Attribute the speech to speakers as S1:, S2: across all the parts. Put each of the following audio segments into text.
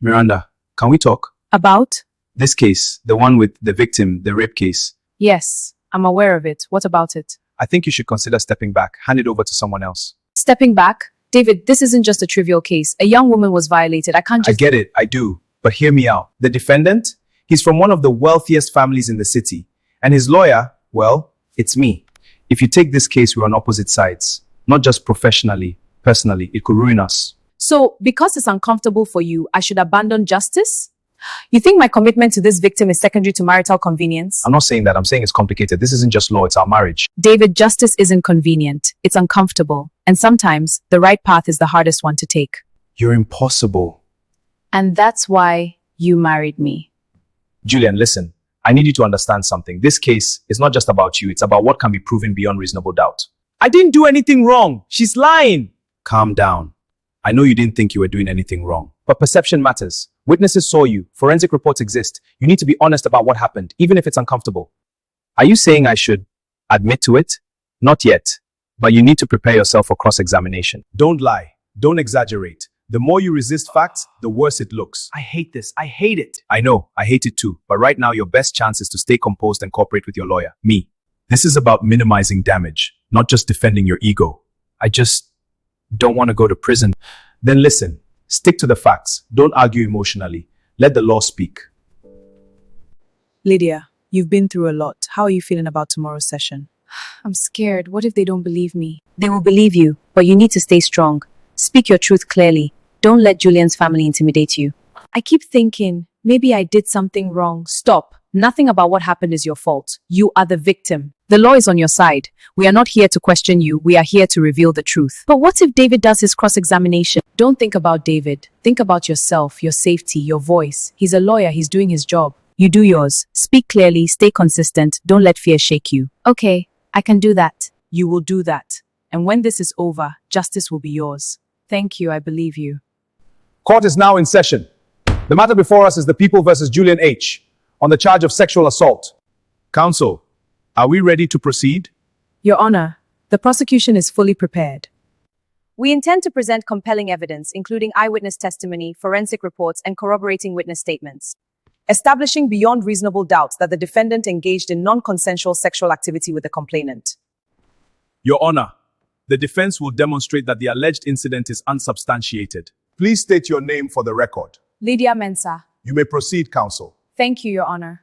S1: Miranda, can we talk?
S2: About?
S1: This case, the one with the victim, the rape case.
S2: Yes, I'm aware of it. What about it?
S1: I think you should consider stepping back, hand it over to someone else.
S2: Stepping back? David, this isn't just a trivial case. A young woman was violated. I can't
S1: I
S2: just...
S1: get it, I do. But hear me out. The defendant, he's from one of the wealthiest families in the city. And his lawyer, well, it's me. If you take this case, we're on opposite sides. Not just professionally, personally, it could ruin us.
S2: So, because it's uncomfortable for you, I should abandon justice? You think my commitment to this victim is secondary to marital convenience?
S1: I'm not saying that, I'm saying it's complicated. This isn't just law, it's our marriage.
S2: David, justice isn't convenient. It's uncomfortable. And sometimes, the right path is the hardest one to take.
S1: You're impossible.
S2: And that's why you married me.
S1: Julian, listen. I need you to understand something. This case is not just about you, it's about what can be proven beyond reasonable doubt. I didn't do anything wrong. She's lying. Calm down. I know you didn't think you were doing anything wrong, but perception matters. Witnesses saw you. Forensic reports exist. You need to be honest about what happened, even if it's uncomfortable. Are you saying I should admit to it? Not yet, but you need to prepare yourself for cross-examination. Don't lie. Don't exaggerate. The more you resist facts, the worse it looks. I hate this. I hate it. I know. I hate it too. But right now, your best chance is to stay composed and cooperate with your lawyer, me. This is about minimizing damage, not just defending your ego. I just don't want to go to prison. Then listen, stick to the facts. Don't argue emotionally. Let the law speak.
S3: Lydia, you've been through a lot. How are you feeling about tomorrow's session?
S2: I'm scared. What if they don't believe me? They will believe you, but you need to stay strong. Speak your truth clearly. Don't let Julian's family intimidate you. I keep thinking, maybe I did something wrong. Stop. Nothing about what happened is your fault. You are the victim. The law is on your side. We are not here to question you. We are here to reveal the truth. But what if David does his cross-examination? Don't think about David. Think about yourself, your safety, your voice. He's a lawyer. He's doing his job. You do yours. Speak clearly. Stay consistent. Don't let fear shake you. Okay, I can do that.
S3: You will do that. And when this is over, justice will be yours. Thank you. I believe you.
S1: Court is now in session. The matter before us is the People versus Julian H. on the charge of sexual assault. Counsel, are we ready to proceed?
S3: Your Honor, the prosecution is fully prepared.
S2: We intend to present compelling evidence, including eyewitness testimony, forensic reports, and corroborating witness statements, establishing beyond reasonable doubt that the defendant engaged in non-consensual sexual activity with the complainant.
S1: Your Honor, the defense will demonstrate that the alleged incident is unsubstantiated. Please state your name for the record.
S2: Lydia Mensah.
S1: You may proceed, counsel.
S2: Thank you, Your Honor.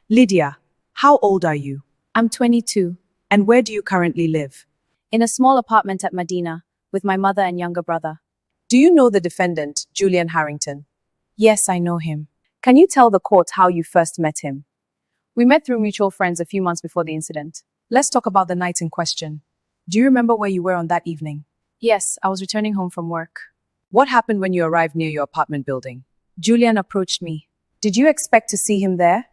S3: Lydia, how old are you?
S2: I'm 22.
S3: And where do you currently live?
S2: In a small apartment at Medina, with my mother and younger brother.
S3: Do you know the defendant, Julian Harrington?
S2: Yes, I know him. Can you tell the court how you first met him? We met through mutual friends a few months before the incident.
S3: Let's talk about the night in question. Do you remember where you were on that evening?
S2: Yes, I was returning home from work.
S3: What happened when you arrived near your apartment building?
S2: Julian approached me.
S3: Did you expect to see him there?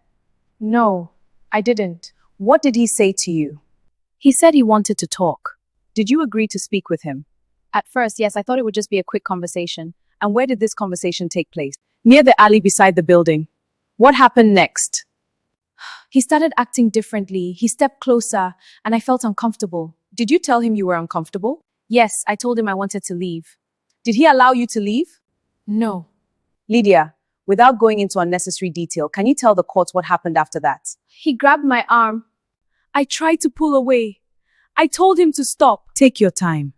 S2: No, I didn't.
S3: What did he say to you?
S2: He said he wanted to talk.
S3: Did you agree to speak with him?
S2: At first, yes, I thought it would just be a quick conversation.
S3: And where did this conversation take place? Near the alley beside the building. What happened next?
S2: He started acting differently. He stepped closer, and I felt uncomfortable.
S3: Did you tell him you were uncomfortable?
S2: Yes, I told him I wanted to leave.
S3: Did he allow you to leave?
S2: No.
S3: Lydia, without going into unnecessary detail, can you tell the court what happened after that?
S2: He grabbed my arm. I tried to pull away. I told him to stop.
S3: Take your time.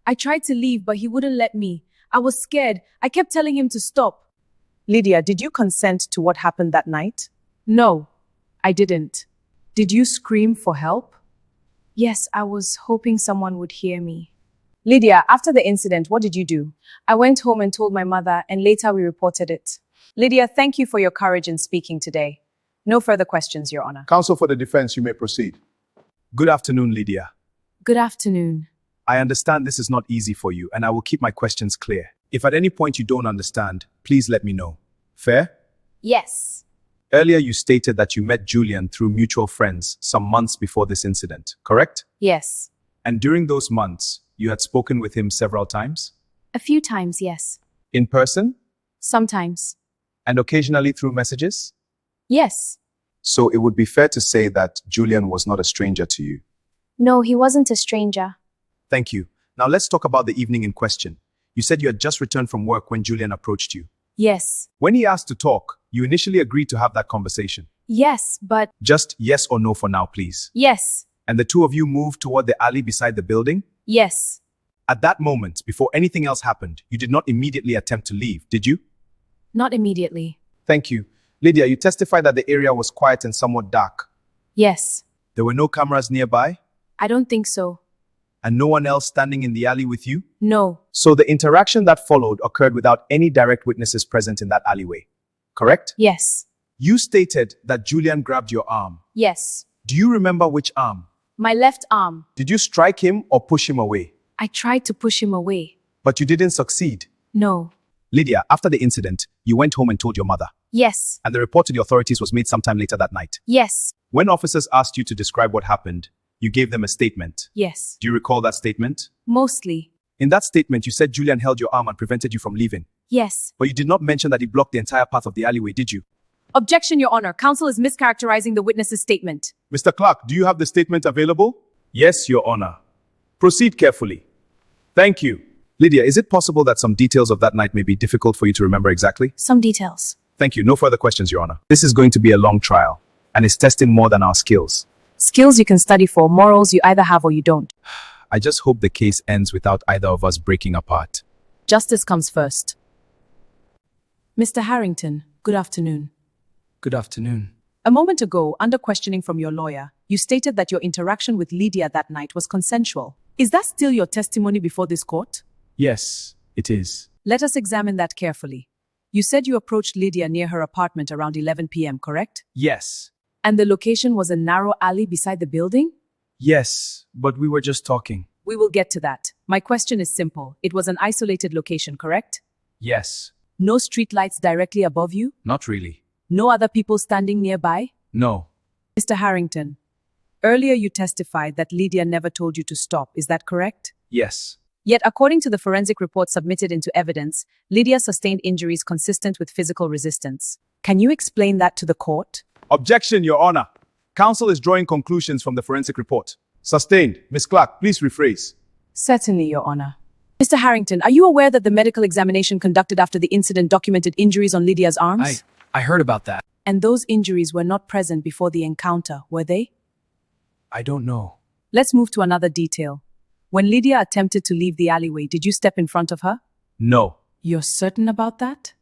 S2: I tried to leave, but he wouldn't let me. I was scared. I kept telling him to stop.
S3: Lydia, did you consent to what happened that night?
S2: No, I didn't.
S3: Did you scream for help?
S2: Yes, I was hoping someone would hear me.
S3: Lydia, after the incident, what did you do?
S2: I went home and told my mother, and later we reported it.
S3: Lydia, thank you for your courage in speaking today. No further questions, Your Honor.
S1: Counsel for the defense, you may proceed. Good afternoon, Lydia.
S2: Good afternoon.
S1: I understand this is not easy for you, and I will keep my questions clear. If at any point you don't understand, please let me know. Fair?
S2: Yes.
S1: Earlier, you stated that you met Julian through mutual friends some months before this incident, correct?
S2: Yes.
S1: And during those months, you had spoken with him several times?
S2: A few times, yes.
S1: In person?
S2: Sometimes.
S1: And occasionally through messages?
S2: Yes.
S1: So it would be fair to say that Julian was not a stranger to you?
S2: No, he wasn't a stranger.
S1: Thank you. Now let's talk about the evening in question. You said you had just returned from work when Julian approached you.
S2: Yes.
S1: When he asked to talk, you initially agreed to have that conversation.
S2: Yes, but
S1: Just yes or no for now, please.
S2: yes.
S1: And the two of you moved toward the alley beside the building?
S2: Yes.
S1: At that moment, before anything else happened, you did not immediately attempt to leave, did you?
S2: Not immediately.
S1: Thank you. Lydia, you testified that the area was quiet and somewhat dark.
S2: Yes.
S1: There were no cameras nearby,
S2: I don't think so.
S1: and no one else standing in the alley with you?
S2: No.
S1: So the interaction that followed occurred without any direct witnesses present in that alleyway, correct?
S2: Yes.
S1: You stated that Julian grabbed your arm.
S2: Yes.
S1: Do you remember which arm?
S2: My left arm.
S1: Did you strike him or push him away?
S2: I tried to push him away.
S1: But you didn't succeed.
S2: No.
S1: Lydia, after the incident, you went home and told your mother,
S2: Yes.
S1: and the report to the authorities was made sometime later that night.
S2: Yes.
S1: When officers asked you to describe what happened, you gave them a statement.
S2: Yes.
S1: Do you recall that statement?
S2: Mostly.
S1: In that statement, you said Julian held your arm and prevented you from leaving.
S2: Yes.
S1: But you did not mention that he blocked the entire path of the alleyway, did you?
S3: Objection, Your Honor. Counsel is mischaracterizing the witness's statement.
S1: Mr. Clark, do you have the statement available? Yes, Your Honor. Proceed carefully. Thank you. Lydia, is it possible that some details of that night may be difficult for you to remember exactly?
S2: Some details.
S1: Thank you. No further questions, Your Honor. This is going to be a long trial, and it's testing more than our skills.
S3: Skills you can study for, morals you either have or you don't.
S1: I just hope the case ends without either of us breaking apart.
S3: Justice comes first. Mr. Harrington, good afternoon.
S4: Good afternoon.
S3: A moment ago, under questioning from your lawyer, you stated that your interaction with Lydia that night was consensual. Is that still your testimony before this court?
S4: Yes, it is.
S3: Let us examine that carefully. You said you approached Lydia near her apartment around 11 p.m., correct?
S4: Yes.
S3: And the location was a narrow alley beside the building?
S4: Yes, but we were just talking.
S3: We will get to that. My question is simple. It was an isolated location, correct?
S4: Yes.
S3: No streetlights directly above you?
S4: Not really.
S3: No other people standing nearby?
S4: No.
S3: Mr. Harrington, earlier you testified that Lydia never told you to stop. Is that correct?
S4: Yes.
S3: Yet, according to the forensic report submitted into evidence, Lydia sustained injuries consistent with physical resistance. Can you explain that to the court?
S1: Objection, Your Honor. Counsel is drawing conclusions from the forensic report. Sustained. Ms. Clark, please rephrase.
S3: Certainly, Your Honor. Mr. Harrington, are you aware that the medical examination conducted after the incident documented injuries on Lydia's arms?
S4: I heard about that.
S3: And those injuries were not present before the encounter, were they?
S4: I don't know.
S3: Let's move to another detail. When Lydia attempted to leave the alleyway, did you step in front of her?
S1: No.
S3: You're certain about that?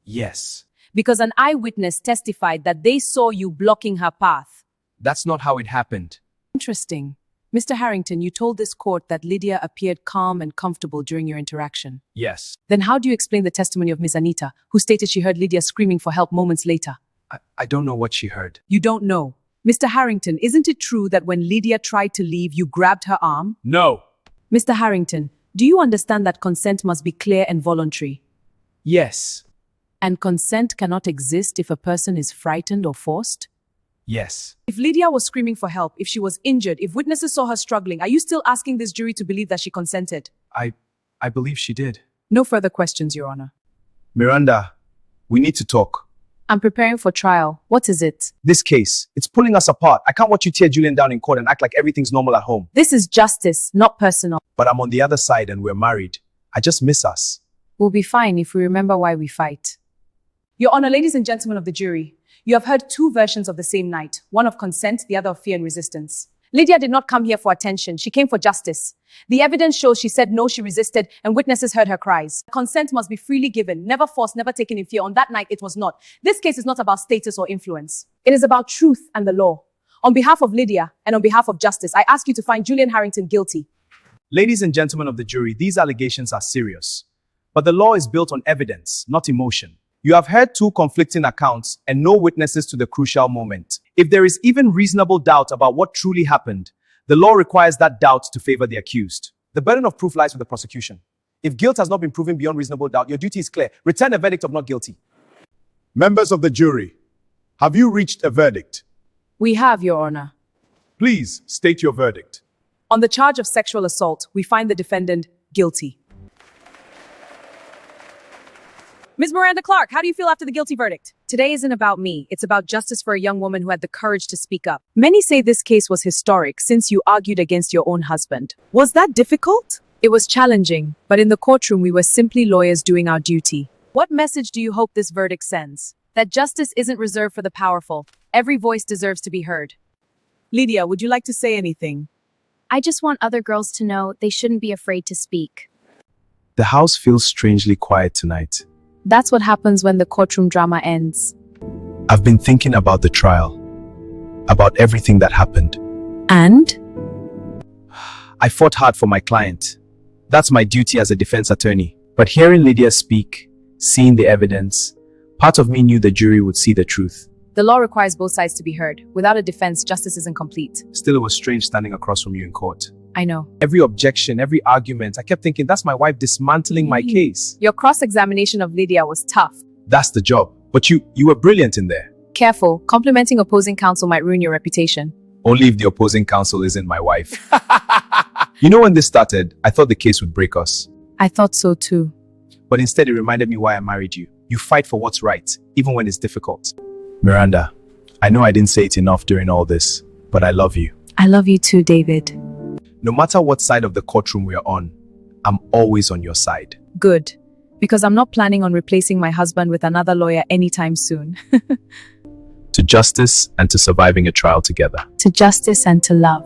S4: Yes.
S3: Because an eyewitness testified that they saw you blocking her path.
S4: That's not how it happened.
S3: Interesting. Mr. Harrington, you told this court that Lydia appeared calm and comfortable during your interaction.
S4: Yes.
S3: Then how do you explain the testimony of Ms. Anita, who stated she heard Lydia screaming for help moments later?
S4: I don't know what she heard.
S3: You don't know. Mr. Harrington, isn't it true that when Lydia tried to leave, you grabbed her arm?
S1: No.
S3: Mr. Harrington, do you understand that consent must be clear and voluntary?
S4: Yes.
S3: And consent cannot exist if a person is frightened or forced?
S4: Yes.
S3: If Lydia was screaming for help, if she was injured, if witnesses saw her struggling, are you still asking this jury to believe that she consented?
S4: I believe she did.
S3: No further questions, Your Honor.
S1: Miranda, we need to talk.
S3: I'm preparing for trial. What is it?
S1: This case, it's pulling us apart. I can't watch you tear Julian down in court and act like everything's normal at home.
S3: This is justice, not personal.
S1: But I'm on the other side and we're married. I just miss us.
S3: We'll be fine if we remember why we fight. Your Honor, ladies and gentlemen of the jury, you have heard two versions of the same night, one of consent, the other of fear and resistance. Lydia did not come here for attention. She came for justice. The evidence shows she said no, she resisted, and witnesses heard her cries. Consent must be freely given, never forced, never taken in fear. On that night, it was not. This case is not about status or influence. It is about truth and the law. On behalf of Lydia and on behalf of justice, I ask you to find Julian Harrington guilty.
S1: Ladies and gentlemen of the jury, these allegations are serious. But the law is built on evidence, not emotion. You have heard two conflicting accounts and no witnesses to the crucial moment. If there is even reasonable doubt about what truly happened, the law requires that doubt to favor the accused. The burden of proof lies with the prosecution. If guilt has not been proven beyond reasonable doubt, your duty is clear. Return a verdict of not guilty.
S5: Members of the jury, have you reached a verdict?
S3: We have, Your Honor.
S5: Please state your verdict.
S3: On the charge of sexual assault, we find the defendant guilty. Ms. Miranda Clark, how do you feel after the guilty verdict? Today isn't about me. It's about justice for a young woman who had the courage to speak up. Many say this case was historic since you argued against your own husband. Was that difficult? It was challenging, but in the courtroom we were simply lawyers doing our duty. What message do you hope this verdict sends? That justice isn't reserved for the powerful. Every voice deserves to be heard. Lydia, would you like to say anything?
S6: I just want other girls to know they shouldn't be afraid to speak.
S1: The house feels strangely quiet tonight.
S2: That's what happens when the courtroom drama ends.
S1: I've been thinking about the trial, about everything that happened.
S2: And?
S1: I fought hard for my client. That's my duty as a defense attorney. But hearing Lydia speak, seeing the evidence, part of me knew the jury would see the truth.
S3: The law requires both sides to be heard. Without a defense, justice isn't complete.
S1: Still, it was strange standing across from you in court.
S3: I know.
S1: Every objection, every argument, I kept thinking, that's my wife dismantling my case.
S3: Your cross-examination of Lydia was tough.
S1: That's the job. But you were brilliant in there.
S3: Careful, complimenting opposing counsel might ruin your reputation.
S1: Only if the opposing counsel isn't my wife. You know, when this started, I thought the case would break us.
S3: I thought so too.
S1: But instead, it reminded me why I married you. You fight for what's right, even when it's difficult. Miranda, I know I didn't say it enough during all this, but I love you.
S2: I love you too, David.
S1: No matter what side of the courtroom we're on, I'm always on your side.
S3: Good. Because I'm not planning on replacing my husband with another lawyer anytime soon.
S1: To justice and to surviving a trial together.
S2: To justice and to love.